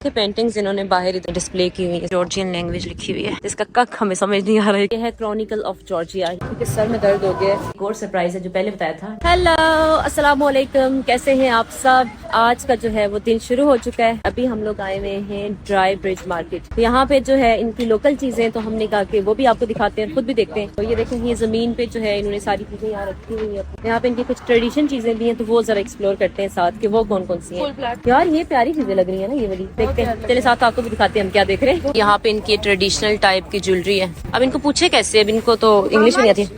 के पेंटिंग्स इन्होंने बाहर इधर डिस्प्ले की हुई है, जॉर्जियन लैंग्वेज लिखी हुई है, जिसका कक हमें समझ नहीं आ रहा है। ये है क्रॉनिकल ऑफ जॉर्जिया। क्योंकि सर में दर्द हो गया है। एक और सरप्राइज है जो पहले बताया था। हेलो, अस्सलाम वालेकुम, कैसे हैं आप सब। आज का जो है वो दिन शुरू हो चुका है। अभी हम लोग आए हुए हैं ड्राई ब्रिज मार्केट। तो यहाँ पे जो है इनकी लोकल चीजें, तो हमने कहा कि वो भी आपको दिखाते हैं, खुद भी देखते हैं। तो ये देखें, ये जमीन पे जो है इन्होंने सारी चीजें यहाँ रखी हुई है। यहाँ पे इनकी कुछ ट्रेडिशन चीजें भी हैं, तो वो जरा एक्सप्लोर करते हैं साथ, कि वो कौन कौन सी है। यार ये प्यारी चीजें लग रही है ना, ये वाली देखते हैं। चले साथ आपको भी दिखाते हैं हम क्या देख रहे हैं। यहाँ पे इनकी ट्रेडिशनल टाइप की ज्वेलरी है। अब इनको पूछे कैसे, अब इनको तो इंग्लिश में आती है।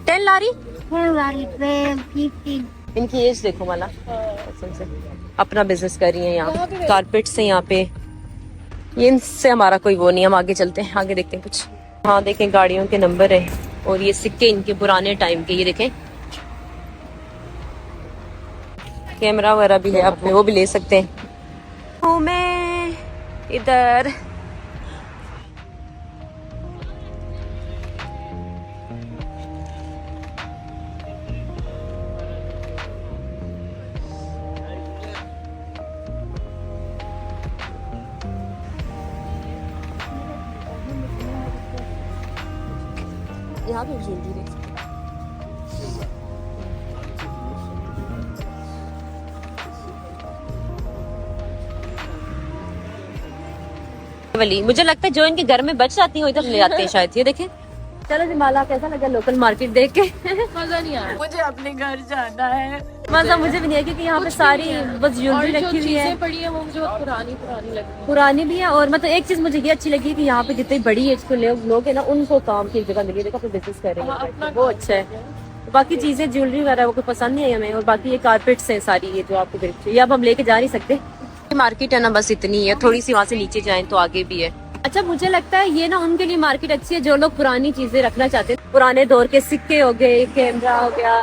10 लारी, 15। इनकी एज देखो माला, से अपना बिजनेस कर रही है यहाँ। कारपेट से यहाँ पे, ये इनसे हमारा कोई वो नहीं। हम आगे चलते हैं, आगे देखते हैं कुछ। हाँ देखें, गाड़ियों के नंबर है और ये सिक्के इनके पुराने टाइम के। ये देखें, कैमरा वगैरह भी है, आप वो भी ले सकते हैं। हूँ मैं इधर। यहाँ पे ज्वेलरी देख सकते हैं। वाली मुझे लगता है जो इनके घर में बच जाती है वो इधर ले आते हैं शायद। ये देखें। चलो जी माला, कैसा लगा लोकल मार्केट देख के। मजा नहीं आया, मुझे अपने घर जाना है। मजा मुझे भी नहीं है, क्योंकि यहाँ पे सारी बस ज्वेलरी रखी हुई है। पड़ी है वो मुझे पुरानी लगी। पुरानी भी है, और मतलब एक चीज मुझे ये अच्छी लगी कि यहाँ पे जितने बड़ी एज के लोग है ना, उनको काम की जगह मिली, देखो अपने बिजनेस कर रहे हैं, वो अच्छा है। बाकी चीजें ज्वेलरी वगैरह वो पसंद नहीं आई हमें। और बाकी ये कारपेट्स हैं सारी, ये जो आपको देखिए, ये अब हम लेके जा नहीं सकते। मार्केट है ना, बस इतनी है। थोड़ी सी वहाँ से नीचे जाएं तो आगे भी है। अच्छा, मुझे लगता है ये ना उनके लिए मार्केट अच्छी है जो लोग पुरानी चीजें रखना चाहते हैं। पुराने दौर के सिक्के हो गए, कैमरा हो गया,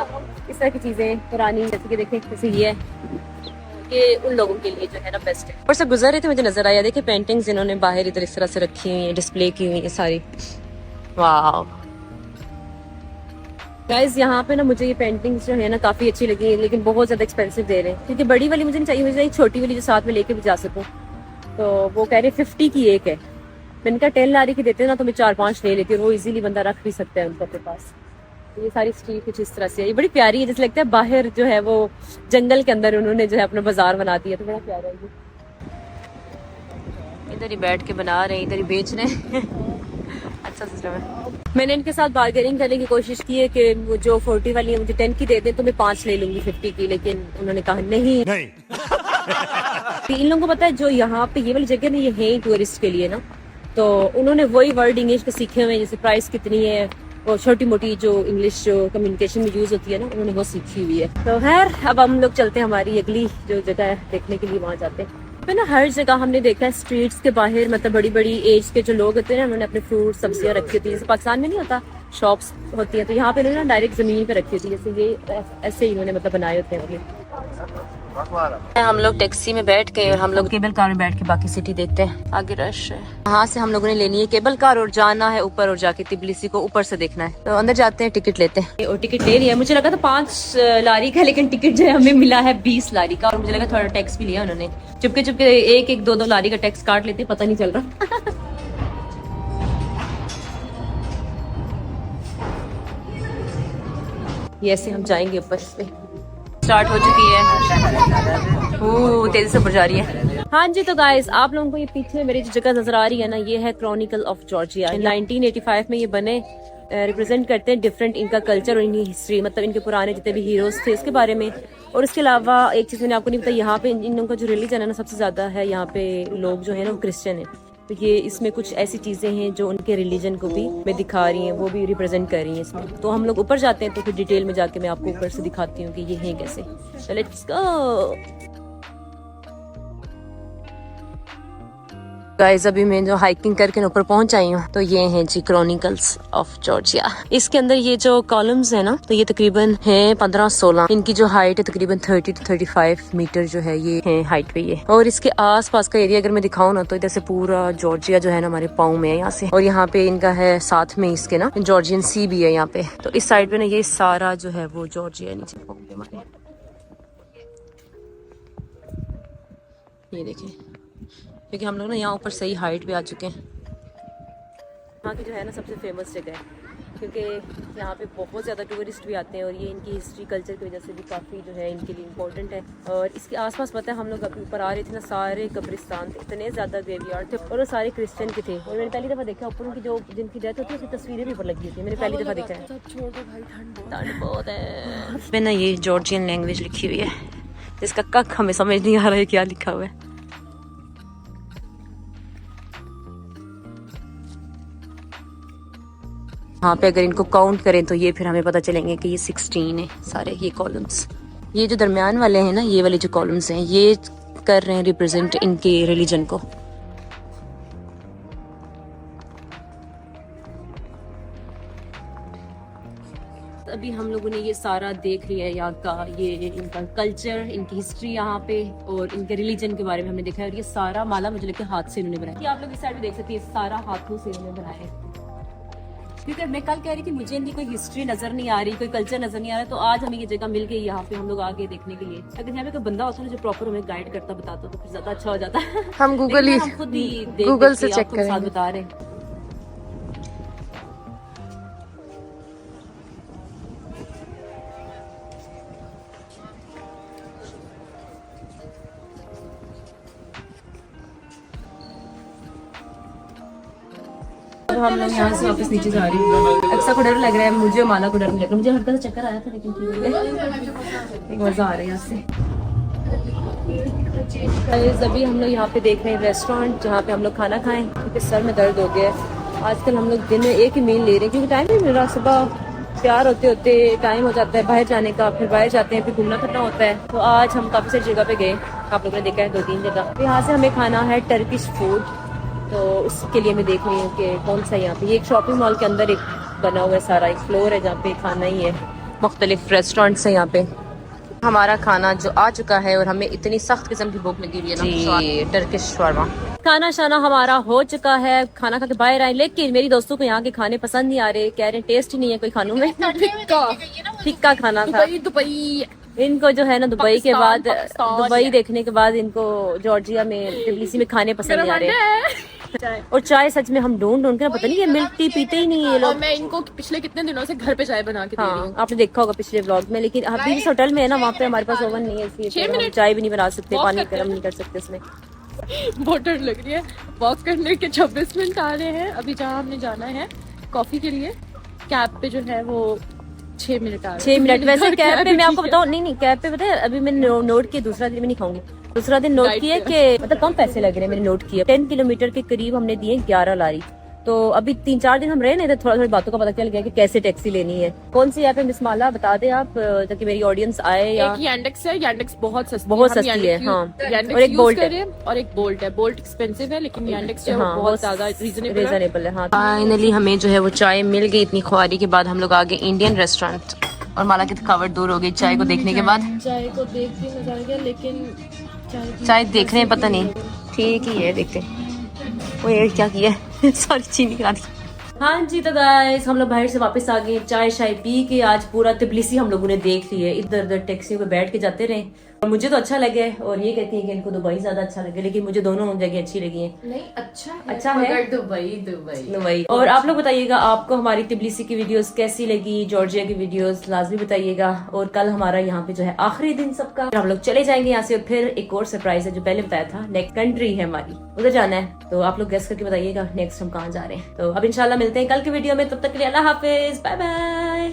इस तरह की चीजें पुरानी, जैसे कि देखें जैसे ये उन लोगों के लिए जो है ना बेस्ट है। और सब गुजर रहे थे, मुझे नजर आया, देखिए पेंटिंग्स इन्होंने बाहर इधर इस तरह से रखी हुई है, डिस्प्ले की हुई है सारी। वाह गाइस, यहाँ पे ना मुझे ये पेंटिंग्स जो है ना काफी अच्छी लगी, लेकिन बहुत ज्यादा एक्सपेंसिव दे रहे हैं। क्योंकि बड़ी वाली मुझे नहीं चाहिए, मुझे चाहिए छोटी वाली जो साथ में लेके भी जा सकूं। तो वो कह रहे 50 की एक है। मैंने कहा 10 लारी की देते ना तो मैं 4-5 ले लेती, और वो इजीली बंदा रख भी सकता है उनके अपने पास। तो ये सारी स्ट्रीट कुछ इस तरह से है। ये बड़ी प्यारी है, जैसे लगता है बाहर जो है वो जंगल के अंदर उन्होंने जो है अपना बाजार बना दिया। तो बड़ा प्यारा है ये। इधर ही बैठ के बना रहे हैं, इधर ही बेच रहे हैं। अच्छा सिस्टम है। मैंने इनके साथ बार्गेनिंग करने की कोशिश की है कि वो जो 40 वाली है मुझे 10 की दे दे, तो मैं 5 ले लूंगी 50 की, लेकिन उन्होंने कहा नहीं। इन लोगों को पता है जो यहाँ पे ये वाली जगह ना, ये है टूरिस्ट के लिए ना, तो उन्होंने वही वर्ड इंग्लिश के सीखे हुए हैं, जैसे प्राइस कितनी है और छोटी मोटी जो इंग्लिश जो कम्युनिकेशन में यूज होती है ना, उन्होंने वो सीखी हुई है। तो खैर अब हम लोग चलते हैं हमारी अगली जो जगह है देखने के लिए, वहाँ जाते हैं। तो ना हर जगह हमने देखा है स्ट्रीट्स के बाहर, मतलब बड़ी बड़ी एज के जो लोग होते हैं ना, उन्होंने अपने फ्रूट सब्जियां रखी होती है। जैसे पाकिस्तान में नहीं होता, शॉप्स होती है, तो यहाँ पे ना डायरेक्ट जमीन पे रखी होती है। जैसे ये ऐसे ही इन्होंने मतलब बनाए होते हैं। हम लोग टैक्सी में बैठ गए और हम लोग केबल कार में बैठ के बाकी सिटी देखते हैं। आगे रश है। यहाँ से हम लोगों ने लेनी है केबल कार और जाना है ऊपर, और जाके तिबलिसी को ऊपर से देखना है। तो अंदर जाते हैं, टिकट लेते हैं। और टिकट ले लिया, मुझे लगा था 5 लारी का, लेकिन टिकट जो है हमें मिला है 20 लारी का। और मुझे लगा थोड़ा टैक्स भी लिया उन्होंने। चुपके चुपके 1-2 लारी का टैक्स काट लेते, पता नहीं चल रहा। ये ऐसे हम जाएंगे ऊपर से। स्टार्ट हो चुकी है, तेजी से ऊपर जा रही है। हाँ जी, तो गाइस आप लोगों को ये पीछे मेरी जो जगह नजर आ रही है ना, ये है क्रॉनिकल ऑफ जॉर्जिया। 1985 में ये बबने, रिप्रेजेंट करते हैं डिफरेंट इनका कल्चर और इनकी हिस्ट्री, मतलब इनके पुराने जितने भी हीरोज थे उसके बारे में। और इसके अलावा एक चीज मैंने आपको नहीं बताई, यहाँ पे इन लोगों का जो रिलीजन है ना, सबसे ज्यादा है यहाँ पे लोग जो है ना वो क्रिश्चियन है। तो ये इसमें कुछ ऐसी चीजें हैं जो उनके रिलीजन को भी मैं दिखा रही हैं, वो भी रिप्रेजेंट कर रही हैं इसमें। तो हम लोग ऊपर जाते हैं, तो फिर डिटेल में जाके मैं आपको ऊपर से दिखाती हूँ कि ये है कैसे। तो लेट्स गो गाइस। अभी मैं जो हाइकिंग करके ऊपर पहुंच आई हूँ, तो ये हैं जी क्रॉनिकल्स ऑफ जॉर्जिया। इसके अंदर ये जो कॉलम्स है ना, तो ये तकरीबन है 15-16। इनकी जो हाइट है तकरीबन 30 to 35 मीटर जो है ये है हाइट पे ये। और इसके आस पास का एरिया अगर मैं दिखाऊँ ना, तो इधर से पूरा जॉर्जिया जो है ना हमारे पाँव में है यहाँ से। और यहाँ पे इनका है साथ में इसके ना जॉर्जियन सी भी है यहाँ पे। तो इस साइड पे ना ये सारा जो है वो जॉर्जिया नीचे पाँव पे हमारे। ये देखें, क्योंकि हम लोग ना यहाँ ऊपर सही हाइट पे आ चुके हैं। यहाँ की जो है ना सबसे फेमस जगह है, क्योंकि यहाँ पे बहुत ज़्यादा टूरिस्ट भी आते हैं और ये इनकी हिस्ट्री कल्चर की वजह से भी काफ़ी जो है इनके लिए इम्पोर्टेंट है। और इसके आसपास पता है हम लोग अभी ऊपर आ रहे थे ना, सारे कब्रिस्तान थे, इतने ज़्यादा ग्रेवयार्ड थे और वो सारे क्रिश्चियन के थे। और मैंने पहली दफ़ा देखा ऊपर उनकी जो जिनकी डेथ होती है उसकी तस्वीरें भी ऊपर लगी होती है, मैंने पहली दफ़ा देखा है। ठंड बहुत है। इसमें ना ये जॉर्जियन लैंग्वेज लिखी हुई है, जिसका कक हमें समझ नहीं आ रहा है क्या लिखा हुआ है। यहाँ पे अगर इनको काउंट करें तो ये फिर हमें पता चलेंगे कि ये 16 है सारे ये कॉलम्स। ये जो दरमियान वाले हैं ना, ये वाले जो कॉलम्स हैं, ये कर रहे हैं रिप्रेजेंट इनके रिलीजन को। अभी हम लोगों ने ये सारा देख लिया है, यहाँ का ये इनका कल्चर, इनकी हिस्ट्री यहाँ पे और इनके रिलीजन के बारे में हमने देखा है। और ये सारा माला मुझे लगता है हाथ से इन्होंने बनाया। आप लोग इस साइड भी देख सकते हैं, सारा हाथों से इन्होंने बनाया है। क्योंकि मैं कल कह रही थी मुझे इनकी कोई हिस्ट्री नजर नहीं आ रही, कोई कल्चर नजर नहीं आ रहा, तो आज हमें ये जगह मिल गई यहाँ पे हम लोग आगे देखने के लिए। अगर यहाँ पे कोई बंदा होता है जो प्रॉपर हमें गाइड करता बताता तो फिर ज्यादा अच्छा हो जाता है। हम खुद ही गूगल से चेक करेंगे, साथ बता रहे हैं। अब हम लोग यहाँ से वापस नीचे जा रही हूँ। अक्सर को डर लग रहा है, मुझे माला को डर नहीं लग रहा। मुझे हल्का सा चक्कर आया था लेकिन ठीक है, एक मजा आ रहा है यहाँ से। अभी हम लोग यहाँ पे देख रहे हैं रेस्टोरेंट जहाँ पे हम लोग खाना खाएं, क्योंकि सर में दर्द हो गया है। आजकल हम लोग दिन में एक ही मील ले रहे हैं क्योंकि टाइम नहीं मिल रहा। सुबह तैयार होते होते टाइम हो जाता है बाहर जाने का, फिर बाहर जाते हैं, फिर घूमना फिरना होता है। तो आज हम काफ़ी सारी जगह पे गए, आप लोगों ने देखा है 2-3 जगह। यहाँ से हमें खाना है टर्किश फूड, तो उसके लिए मैं देख रही हूँ कि कौन सा यहाँ पे। ये एक शॉपिंग मॉल के अंदर एक बना हुआ है, सारा एक फ्लोर है जहाँ पे खाना ही है। मुख्तलिफ रेस्टोरेंट्स हैं यहाँ पे। हमारा खाना जो आ चुका है और हमें इतनी सख्त किस्म की भूख लगी हुई है ना, टर्किश शवारमा। खाना शाना हमारा हो चुका है, खाना खा के बाहर आए, लेकिन मेरी दोस्तों को यहाँ के खाने पसंद नहीं आ रहे, कह रहे हैं टेस्ट ही नहीं है कोई खानों में। फिक्का खाना था। दुबई इनको जो है ना दुबई के बाद, दुबई देखने के बाद इनको जॉर्जिया में टिबिलिसी में खाने पसंद नहीं आ रहे। और चाय सच में हम ढूंढ ढूंढ के, पता नहीं ये मिलती पीते ही नहीं ये लोग। मैं इनको पिछले कितने दिनों से घर पे चाय बना के दे रही हूँ। आपने देखा होगा पिछले व्लॉग में। लेकिन अभी जिस होटल में है ना, वहाँ पे हमारे पास ओवन नहीं है, इसलिए हम चाय भी नहीं बना सकते, पानी गर्म नहीं कर सकते उसमें। बहुत डर लग रही है। वॉक करने के 26 मिनट आ रहे हैं। अभी जहाँ हमने जाना है कॉफी के लिए, कैब पे जो है वो 6 मिनट आ रहे हैं। 6 मिनट वैसे कैब पे मैं आपको बताऊँ, नहीं कैब पे पता है अभी मैंने नोट किया, दूसरा दिन मैं नहीं खाऊंगी। दूसरा दिन नोट किया कि मतलब कम पैसे लग रहे हैं, मैंने नोट किया 10 किलोमीटर के करीब हमने दिए 11 लारी। तो अभी 3-4 दिन हम रहे ना, थोड़ा थोड़ी बातों का पता चल गया कि कैसे टैक्सी लेनी है। कौन सी ऐप है मिस माला, बता दे आप ताकि मेरी ऑडियंस आए। या एक यांडेक्स है, यांडेक्स बहुत सस्ती है। हाँ, और एक बोल्ट है और एक बोल्ट है। बोल्ट एक्सपेंसिव है लेकिन यांडेक्स जो है बहुत ज्यादा रीजनेबल है। हाँ, फाइनली हमें जो है वो चाय मिल गई। इतनी ख्वारी के बाद हम लोग आ गए इंडियन रेस्टोरेंट और माला की थकावट दूर हो गई चाय को देखने के बाद। चाय को देख के मजा आ गया, लेकिन चाय देख रहे हैं, पता नहीं ठीक ही है, देखते हैं। वो ये क्या किया है सारी चीनी गिरा दी। हाँ जी, तो गाइस हम लोग बाहर से वापस आ गए, चाय शाय पी के। आज पूरा तिबलिसी हम लोगों ने देख ली है, इधर उधर टैक्सियों पे बैठ के जाते रहे और मुझे तो अच्छा लगे। और ये कहती है कि इनको दुबई ज्यादा अच्छा लगे, लेकिन मुझे दोनों जगह अच्छी लगी है। नहीं अच्छा है दुबई। और आप लोग बताइएगा आपको हमारी तिबलिसी की वीडियोस कैसी लगी, जॉर्जिया की वीडियोस लाजमी बताइएगा। और कल हमारा यहाँ पे जो है आखिरी दिन सबका, हम लोग चले जाएंगे यहाँ से। और फिर एक और सरप्राइज है जो पहले बताया था, नेक्स्ट कंट्री है हमारी, उधर जाना है। तो आप लोग गेस करके बताइएगा नेक्स्ट हम कहाँ जा रहे हैं। तो अब इंशाल्लाह मिलते हैं कल की वीडियो में, तब तक के लिए अल्लाह हाफिज, बाय बाय।